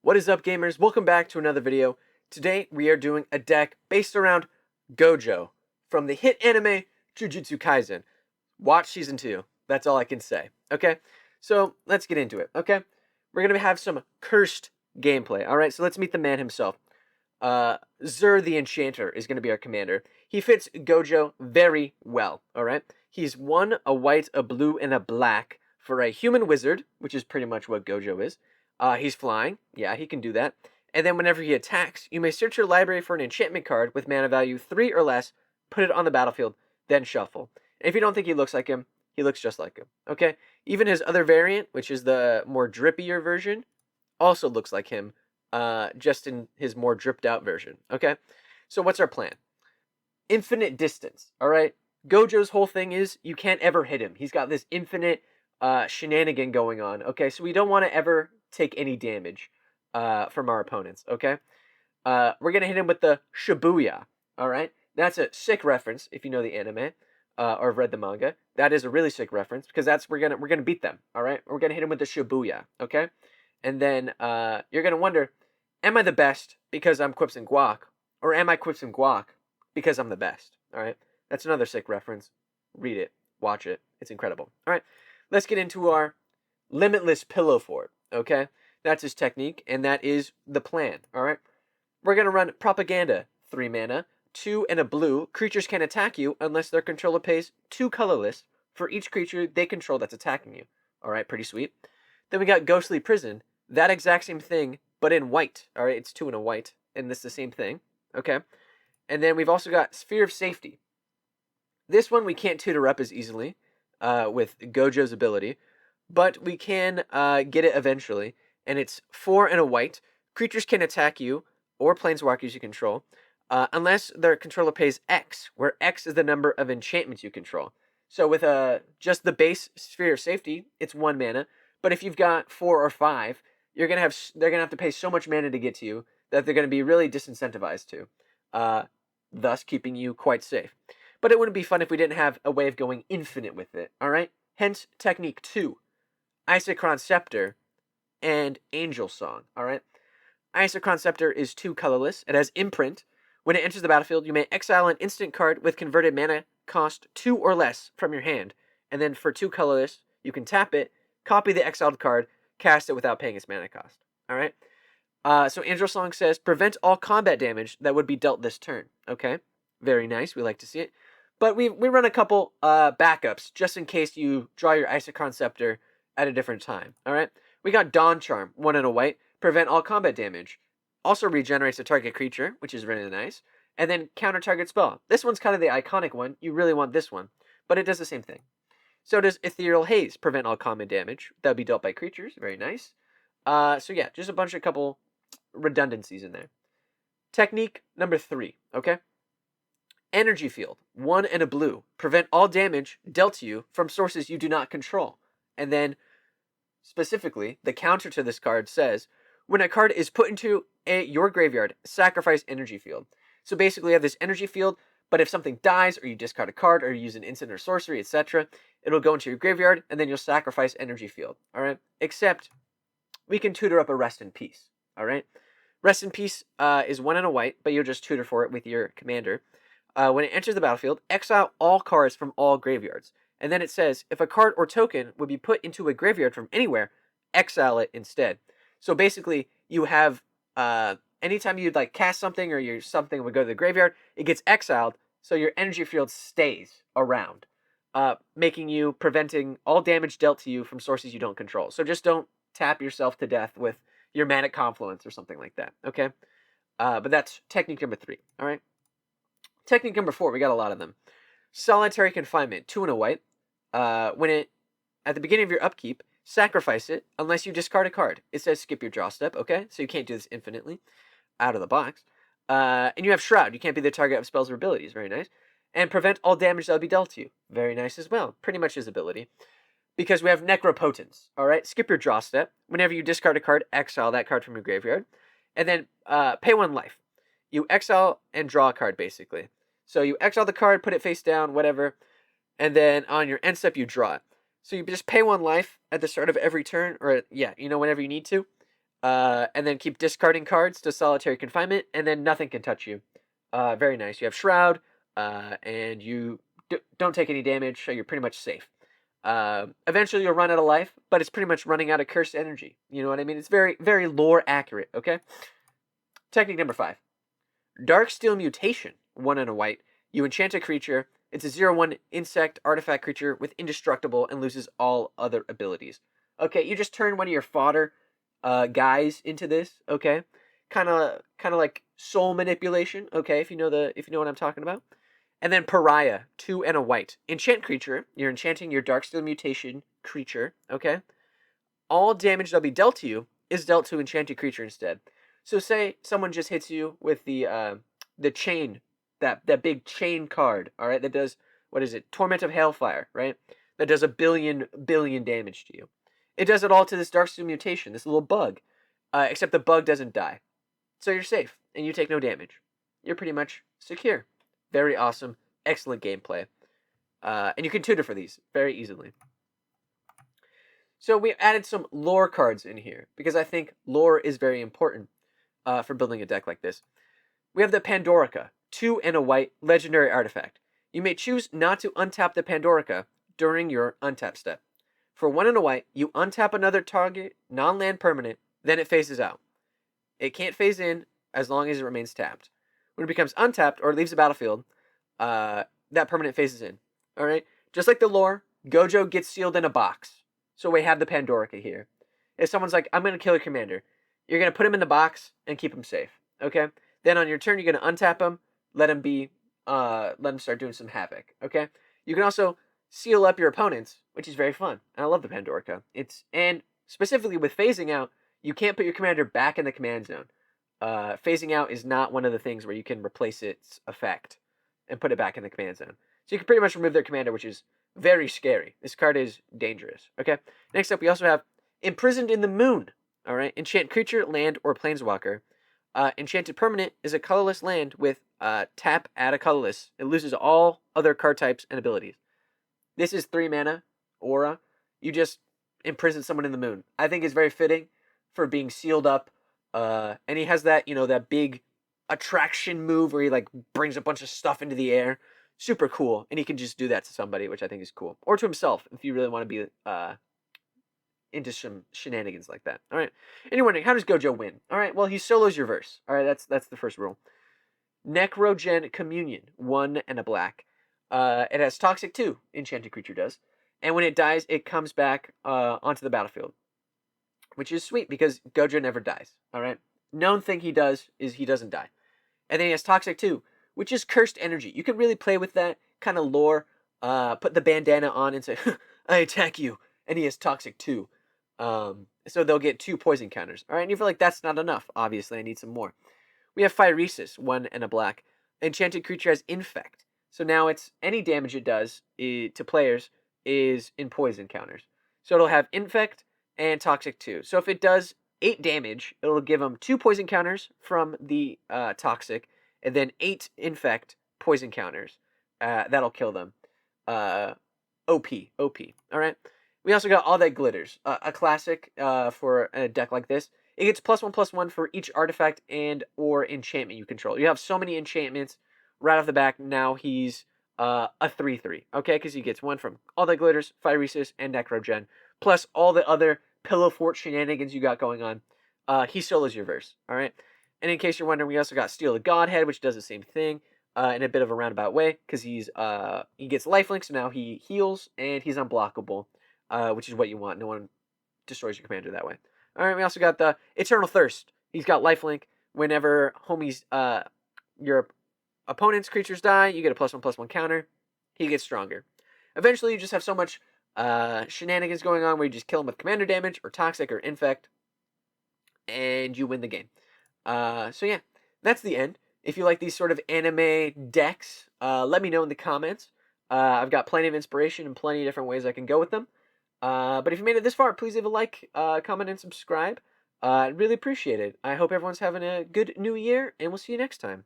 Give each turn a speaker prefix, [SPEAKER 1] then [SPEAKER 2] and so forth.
[SPEAKER 1] What is up, gamers? Welcome back to another video. Today we are doing a deck based around Gojo from the hit anime Jujutsu Kaisen. Watch season 2. That's all I can say. Okay, so let's get into it. Okay, we're gonna have some cursed gameplay. All right, so let's meet the man himself. Zur the Enchanter is gonna be our commander. He fits Gojo very well. All right, he's one, a white, a blue, and a black for a human wizard, which is pretty much what Gojo is. He's flying. Yeah, he can do that. And then whenever he attacks, you may search your library for an enchantment card with mana value 3 or less, put it on the battlefield, then shuffle. And if you don't think he looks like him, he looks just like him. Okay? Even his other variant, which is the more drippier version, also looks like him, just in his more dripped out version. Okay? So what's our plan? Infinite distance. All right? Gojo's whole thing is you can't ever hit him. He's got this infinite shenanigan going on. Okay? So we don't want to ever take any damage from our opponents, okay? We're going to hit him with the Shibuya, all right? That's a sick reference if you know the anime or have read the manga. That is a really sick reference because that's we're gonna beat them, all right? We're going to hit him with the Shibuya, okay? And then you're going to wonder, am I the best because I'm Quips&Guac, or am I Quips&Guac because I'm the best, all right? That's another sick reference. Read it, watch it. It's incredible. All right, let's get into our Limitless Pillow Fort. Okay, that's his technique, and that is the plan. All right, we're gonna run Propaganda, 3 mana, 2 and a blue. Creatures can attack you unless their controller pays 2 colorless for each creature they control that's attacking you. All right, pretty sweet. Then we got Ghostly Prison, that exact same thing, but in white. All right, it's 2 and a white, and this is the same thing. Okay, and then we've also got Sphere of Safety. This one we can't tutor up as easily with Gojo's ability, but we can get it eventually, and it's 4 and a white. Creatures can attack you or planeswalkers you control, unless their controller pays X, where X is the number of enchantments you control. So with just the base Sphere of Safety, it's 1 mana, but if you've got 4 or 5, they're gonna have to pay so much mana to get to you that they're gonna be really disincentivized to, thus keeping you quite safe. But it wouldn't be fun if we didn't have a way of going infinite with it. All right, hence technique 2. Isochron Scepter, and Angel Song, alright? Isochron Scepter is 2 colorless. It has imprint. When it enters the battlefield, you may exile an instant card with converted mana cost 2 or less from your hand. And then for 2 colorless, you can tap it, copy the exiled card, cast it without paying its mana cost. Alright? So Angel Song says, prevent all combat damage that would be dealt this turn. Okay? Very nice. We like to see it. But we run a couple backups, just in case you draw your Isochron Scepter at a different time. All right, we got Dawn Charm, 1 and a white, prevent all combat damage. Also regenerates a target creature, which is really nice. And then counter target spell. This one's kind of the iconic one. You really want this one, but it does the same thing. So does Ethereal Haze, prevent all common damage. That'll be dealt by creatures. Very nice. So yeah, just a couple redundancies in there. Technique number 3. Okay. Energy Field, 1 and a blue, prevent all damage dealt to you from sources you do not control. And then, specifically, the counter to this card says, when a card is put into your graveyard, sacrifice Energy Field. So basically, you have this Energy Field, but if something dies, or you discard a card, or you use an instant or sorcery, etc., it'll go into your graveyard, and then you'll sacrifice Energy Field. Alright? Except, we can tutor up a Rest in Peace. Alright? Rest in Peace is 1 and a white, but you'll just tutor for it with your commander. When it enters the battlefield, exile all cards from all graveyards. And then it says, if a card or token would be put into a graveyard from anywhere, exile it instead. So basically, you have, anytime you'd like cast something or something would go to the graveyard, it gets exiled, so your energy field stays around, preventing all damage dealt to you from sources you don't control. So just don't tap yourself to death with your Manic Confluence or something like that, okay? But that's technique number 3, all right? Technique number 4, we got a lot of them. Solitary Confinement, 2 and a white. At the beginning of your upkeep, sacrifice it unless you discard a card. It says skip your draw step, okay? So you can't do this infinitely out of the box. And you have Shroud. You can't be the target of spells or abilities. Very nice. And prevent all damage that will be dealt to you. Very nice as well. Pretty much his ability. Because we have Necropotence, all right? Skip your draw step. Whenever you discard a card, exile that card from your graveyard. And then pay 1 life. You exile and draw a card, basically. So you exile the card, put it face down, whatever. And then on your end step, you draw it. So you just pay 1 life at the start of every turn, or whenever you need to. And then keep discarding cards to solitary confinement, and then nothing can touch you. Very nice. You have Shroud, and you don't take any damage, so you're pretty much safe. Eventually you'll run out of life, but it's pretty much running out of cursed energy. You know what I mean? It's very, very lore accurate, okay? Technique number 5. Darksteel Mutation, 1 and a white. You enchant a creature. It's a 0/1 insect artifact creature with indestructible and loses all other abilities. Okay, you just turn one of your fodder guys into this, okay? Kind of like soul manipulation, okay, if you know what I'm talking about. And then Pariah, 2 and a white. Enchant creature. You're enchanting your Darksteel Mutation creature, okay? All damage that'll be dealt to you is dealt to enchanted creature instead. So say someone just hits you with the chain, that big chain card, all right? That does, what is it? Torment of Hailfire, right? That does a billion damage to you. It does it all to this Darksteel Mutation, this little bug. Except the bug doesn't die. So you're safe, and you take no damage. You're pretty much secure. Very awesome. Excellent gameplay. And you can tutor for these very easily. So we added some lore cards in here, because I think lore is very important for building a deck like this. We have the Pandorica, 2 and a white legendary artifact. You may choose not to untap the Pandorica during your untap step. For 1 and a white, you untap another target non-land permanent, then it phases out. It can't phase in as long as it remains tapped. When it becomes untapped or leaves the battlefield, that permanent phases in. All right? Just like the lore, Gojo gets sealed in a box. So we have the Pandorica here. If someone's like, I'm going to kill your commander, you're going to put him in the box and keep him safe. Okay? Then on your turn, you're going to untap him, let him start doing some havoc. Okay? You can also seal up your opponents, which is very fun. And I love the Pandorica. And specifically with phasing out, you can't put your commander back in the command zone. Phasing out is not one of the things where you can replace its effect and put it back in the command zone. So you can pretty much remove their commander, which is very scary. This card is dangerous. Okay. Next up, we also have Imprisoned in the Moon. All right. Enchant creature, land, or planeswalker. Enchanted permanent is a colorless land with tap, add a colorless. It loses all other card types and abilities. This is 3 mana aura. You just imprison someone in the moon. I think it's very fitting for being sealed up. And he has that, that big attraction move where he like brings a bunch of stuff into the air. Super cool. And he can just do that to somebody, which I think is cool. Or to himself, if you really want to be into some shenanigans like that. All right. And you're wondering, how does Gojo win? All right. Well, he solos your verse. All right. That's the first rule. Necrogen Communion, 1 and a black. It has Toxic 2, enchanted creature does. And when it dies, it comes back onto the battlefield. Which is sweet because Gojo never dies. All right. Known thing he does is he doesn't die. And then he has Toxic 2, which is cursed energy. You can really play with that kind of lore. Put the bandana on and say, I attack you. And he has Toxic 2. So they'll get 2 poison counters. All right. And you feel like that's not enough. Obviously, I need some more. We have Phyresis, 1 and a black. Enchanted creature has Infect. So now it's any damage it does to players is in poison counters. So it'll have Infect and Toxic 2. So if it does 8 damage, it'll give them 2 poison counters from the Toxic, and then 8 Infect poison counters. That'll kill them. OP. All right. We also got All That Glitters, a classic for a deck like this. It gets +1/+1 for each artifact and or enchantment you control. You have so many enchantments right off the back. Now he's a 3/3, okay? Because he gets 1 from All That Glitters, Phyresis, and Necrogen, plus all the other Pillow Fort shenanigans you got going on. He solos your verse, all right? And in case you're wondering, we also got Steal the Godhead, which does the same thing in a bit of a roundabout way, because he gets lifelink, so now he heals, and he's unblockable, which is what you want. No one destroys your commander that way. All right, we also got the Eternal Thirst. He's got lifelink. Whenever your opponent's creatures die, you get a +1/+1 counter. He gets stronger. Eventually, you just have so much shenanigans going on where you just kill him with commander damage or Toxic or Infect, and you win the game. So yeah, that's the end. If you like these sort of anime decks, let me know in the comments. I've got plenty of inspiration and plenty of different ways I can go with them. But if you made it this far, please leave a like, comment, and subscribe. I'd really appreciate it. I hope everyone's having a good new year, and we'll see you next time.